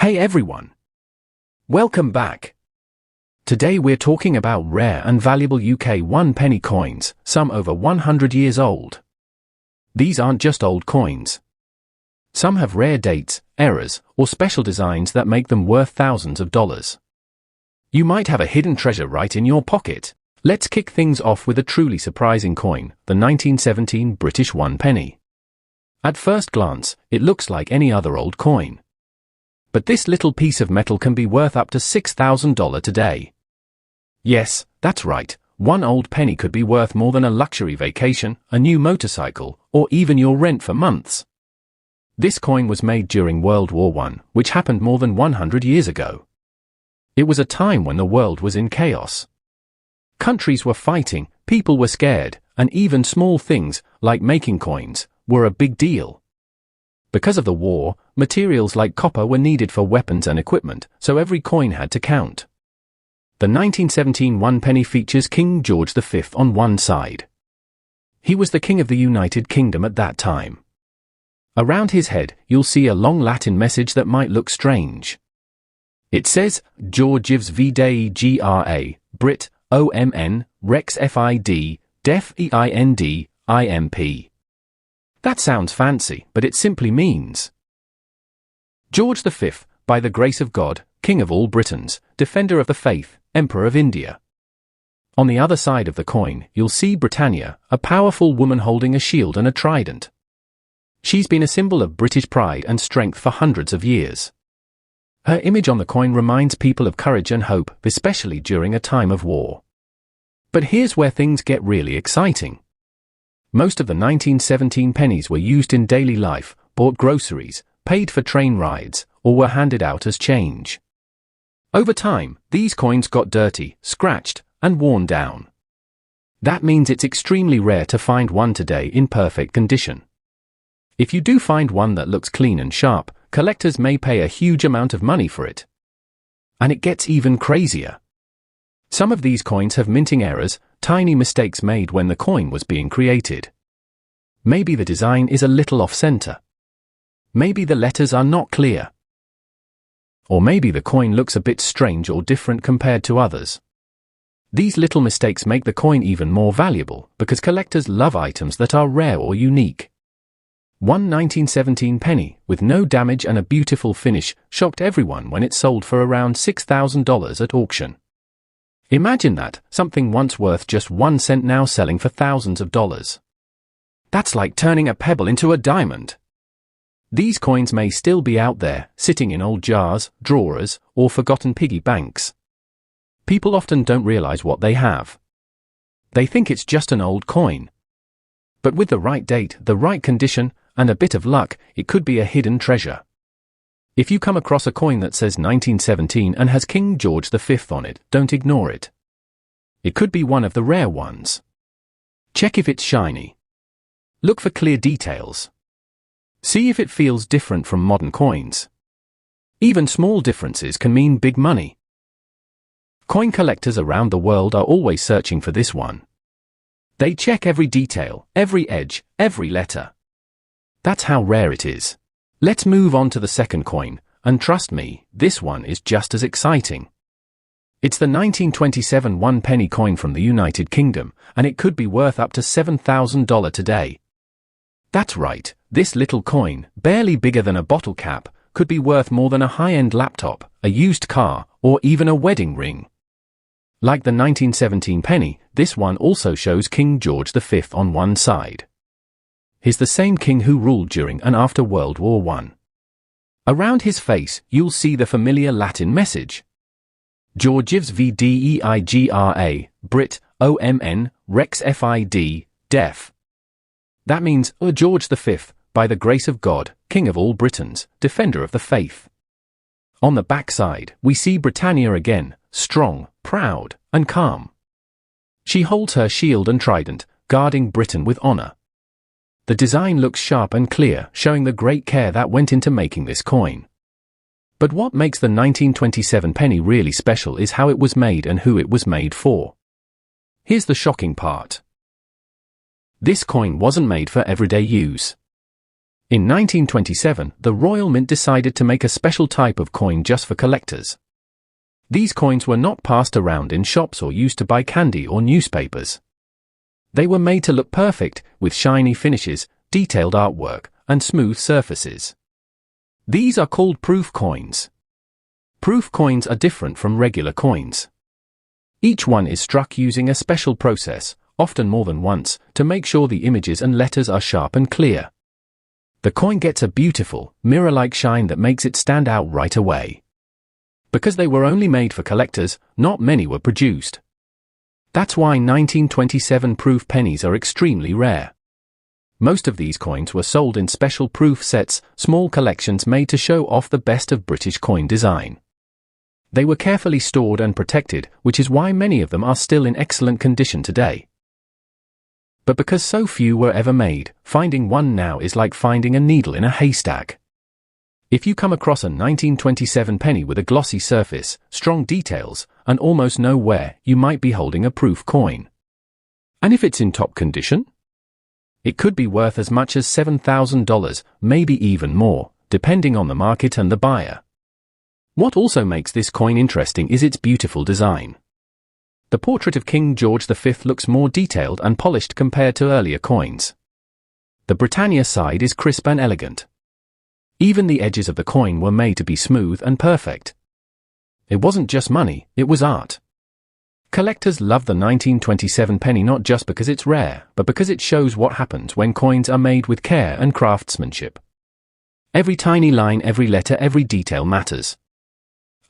Hey everyone! Welcome back! Today we're talking about rare and valuable UK 1 penny coins, some over 100 years old. These aren't just old coins. Some have rare dates, errors, or special designs that make them worth thousands of dollars. You might have a hidden treasure right in your pocket. Let's kick things off with a truly surprising coin, the 1917 British 1 penny. At first glance, it looks like any other old coin. But this little piece of metal can be worth up to $6,000 today. Yes, that's right, one old penny could be worth more than a luxury vacation, a new motorcycle, or even your rent for months. This coin was made during World War I, which happened more than 100 years ago. It was a time when the world was in chaos. Countries were fighting, people were scared, and even small things, like making coins, were a big deal. Because of the war, materials like copper were needed for weapons and equipment, so every coin had to count. The 1917 1 penny features King George V on one side. He was the King of the United Kingdom at that time. Around his head, you'll see a long Latin message that might look strange. It says, Georgives Videi Gra, Brit, OMN, Rex FID, Def EIND, IMP. That sounds fancy, but it simply means George V, by the grace of God, King of all Britons, Defender of the Faith, Emperor of India. On the other side of the coin, you'll see Britannia, a powerful woman holding a shield and a trident. She's been a symbol of British pride and strength for hundreds of years. Her image on the coin reminds people of courage and hope, especially during a time of war. But here's where things get really exciting. Most of the 1917 pennies were used in daily life, bought groceries, paid for train rides, or were handed out as change. Over time, these coins got dirty, scratched, and worn down. That means it's extremely rare to find one today in perfect condition. If you do find one that looks clean and sharp, collectors may pay a huge amount of money for it. And it gets even crazier. Some of these coins have minting errors, tiny mistakes made when the coin was being created. Maybe the design is a little off-center. Maybe the letters are not clear. Or maybe the coin looks a bit strange or different compared to others. These little mistakes make the coin even more valuable, because collectors love items that are rare or unique. One 1917 penny, with no damage and a beautiful finish, shocked everyone when it sold for around $6,000 at auction. Imagine that, something once worth just 1 cent now selling for thousands of dollars. That's like turning a pebble into a diamond. These coins may still be out there, sitting in old jars, drawers, or forgotten piggy banks. People often don't realize what they have. They think it's just an old coin. But with the right date, the right condition, and a bit of luck, it could be a hidden treasure. If you come across a coin that says 1917 and has King George V on it, don't ignore it. It could be one of the rare ones. Check if it's shiny. Look for clear details. See if it feels different from modern coins. Even small differences can mean big money. Coin collectors around the world are always searching for this one. They check every detail, every edge, every letter. That's how rare it is. Let's move on to the second coin, and trust me, this one is just as exciting. It's the 1927 1 penny coin from the United Kingdom, and it could be worth up to $7,000 today. That's right, this little coin, barely bigger than a bottle cap, could be worth more than a high-end laptop, a used car, or even a wedding ring. Like the 1917 penny, this one also shows King George V on one side. He's the same king who ruled during and after World War I. Around his face, you'll see the familiar Latin message. Georgives Videi Gra, Brit, OMN, Rex FID, Def. That means, George V, by the grace of God, King of all Britons, Defender of the Faith. On the back side, we see Britannia again, strong, proud, and calm. She holds her shield and trident, guarding Britain with honor. The design looks sharp and clear, showing the great care that went into making this coin. But what makes the 1927 penny really special is how it was made and who it was made for. Here's the shocking part. This coin wasn't made for everyday use. In 1927, the Royal Mint decided to make a special type of coin just for collectors. These coins were not passed around in shops or used to buy candy or newspapers. They were made to look perfect, with shiny finishes, detailed artwork, and smooth surfaces. These are called proof coins. Proof coins are different from regular coins. Each one is struck using a special process, often more than once, to make sure the images and letters are sharp and clear. The coin gets a beautiful, mirror-like shine that makes it stand out right away. Because they were only made for collectors, not many were produced. That's why 1927 proof pennies are extremely rare. Most of these coins were sold in special proof sets, small collections made to show off the best of British coin design. They were carefully stored and protected, which is why many of them are still in excellent condition today. But because so few were ever made, finding one now is like finding a needle in a haystack. If you come across a 1927 penny with a glossy surface, strong details, and almost no wear, you might be holding a proof coin. And if it's in top condition? It could be worth as much as $7,000, maybe even more, depending on the market and the buyer. What also makes this coin interesting is its beautiful design. The portrait of King George V looks more detailed and polished compared to earlier coins. The Britannia side is crisp and elegant. Even the edges of the coin were made to be smooth and perfect. It wasn't just money, it was art. Collectors love the 1927 penny not just because it's rare, but because it shows what happens when coins are made with care and craftsmanship. Every tiny line, every letter, every detail matters.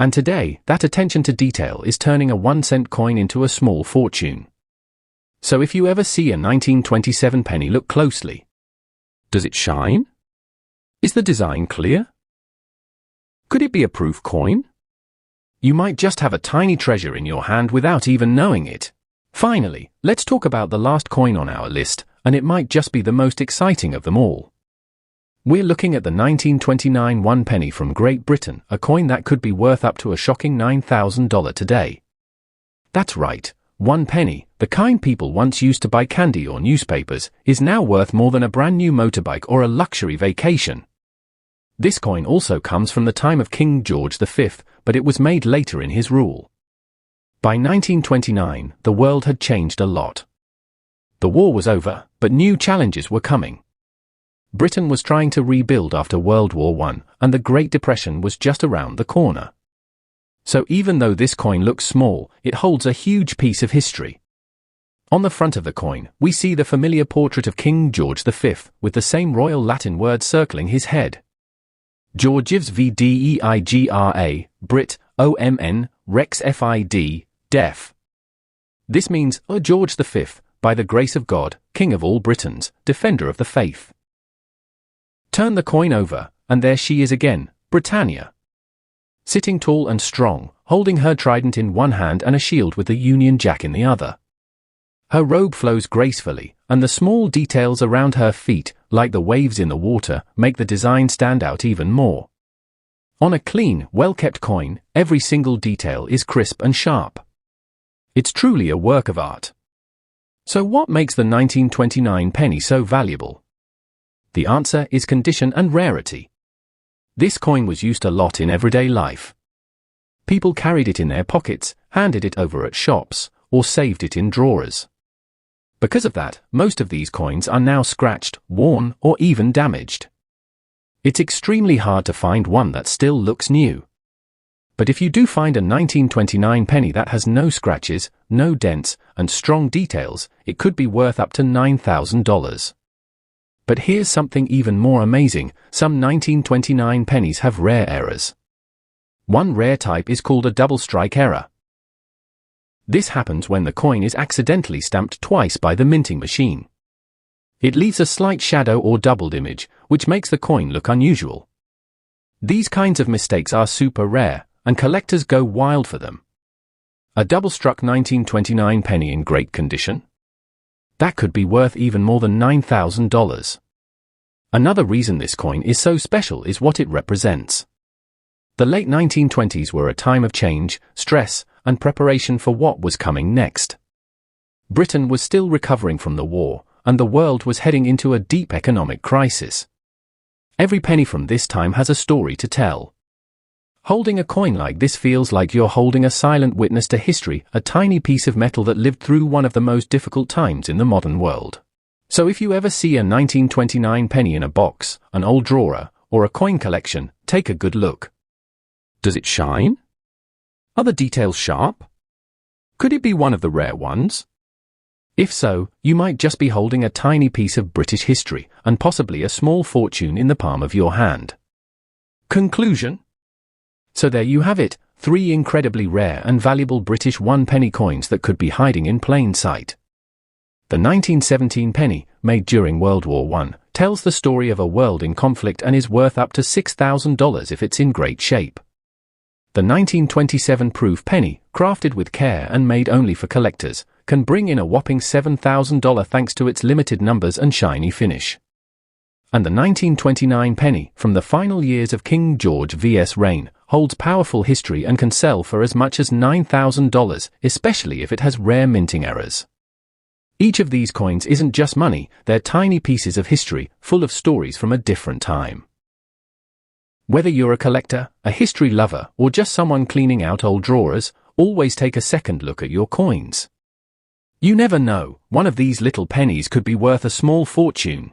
And today, that attention to detail is turning a 1-cent coin into a small fortune. So if you ever see a 1927 penny, look closely. Does it shine? Is the design clear? Could it be a proof coin? You might just have a tiny treasure in your hand without even knowing it. Finally, let's talk about the last coin on our list, and it might just be the most exciting of them all. We're looking at the 1929 1 penny from Great Britain, a coin that could be worth up to a shocking $9,000 today. That's right, 1 penny, the kind people once used to buy candy or newspapers, is now worth more than a brand new motorbike or a luxury vacation. This coin also comes from the time of King George V, but it was made later in his rule. By 1929, the world had changed a lot. The war was over, but new challenges were coming. Britain was trying to rebuild after World War I, and the Great Depression was just around the corner. So even though this coin looks small, it holds a huge piece of history. On the front of the coin, we see the familiar portrait of King George V, with the same royal Latin word circling his head. Georgives Vdeigra, Brit, OMN, Rex Fid, Def. This means, O George V, by the grace of God, King of all Britons, defender of the faith. Turn the coin over, and there she is again, Britannia. Sitting tall and strong, holding her trident in one hand and a shield with the Union Jack in the other. Her robe flows gracefully, and the small details around her feet, like the waves in the water, make the design stand out even more. On a clean, well-kept coin, every single detail is crisp and sharp. It's truly a work of art. So what makes the 1929 penny so valuable? The answer is condition and rarity. This coin was used a lot in everyday life. People carried it in their pockets, handed it over at shops, or saved it in drawers. Because of that, most of these coins are now scratched, worn, or even damaged. It's extremely hard to find one that still looks new. But if you do find a 1929 penny that has no scratches, no dents, and strong details, it could be worth up to $9,000. But here's something even more amazing, some 1929 pennies have rare errors. One rare type is called a double strike error. This happens when the coin is accidentally stamped twice by the minting machine. It leaves a slight shadow or doubled image, which makes the coin look unusual. These kinds of mistakes are super rare, and collectors go wild for them. A double-struck 1929 penny in great condition? That could be worth even more than $9,000. Another reason this coin is so special is what it represents. The late 1920s were a time of change, stress, and preparation for what was coming next. Britain was still recovering from the war, and the world was heading into a deep economic crisis. Every penny from this time has a story to tell. Holding a coin like this feels like you're holding a silent witness to history, a tiny piece of metal that lived through one of the most difficult times in the modern world. So if you ever see a 1929 penny in a box, an old drawer, or a coin collection, take a good look. Does it shine? Are the details sharp? Could it be one of the rare ones? If so, you might just be holding a tiny piece of British history, and possibly a small fortune in the palm of your hand. Conclusion? So there you have it, 3 incredibly rare and valuable British 1-penny coins that could be hiding in plain sight. The 1917 penny, made during World War I, tells the story of a world in conflict and is worth up to $6,000 if it's in great shape. The 1927 proof penny, crafted with care and made only for collectors, can bring in a whopping $7,000 thanks to its limited numbers and shiny finish. And the 1929 penny, from the final years of King George VI's reign, holds powerful history and can sell for as much as $9,000, especially if it has rare minting errors. Each of these coins isn't just money, they're tiny pieces of history, full of stories from a different time. Whether you're a collector, a history lover, or just someone cleaning out old drawers, always take a second look at your coins. You never know, one of these little pennies could be worth a small fortune.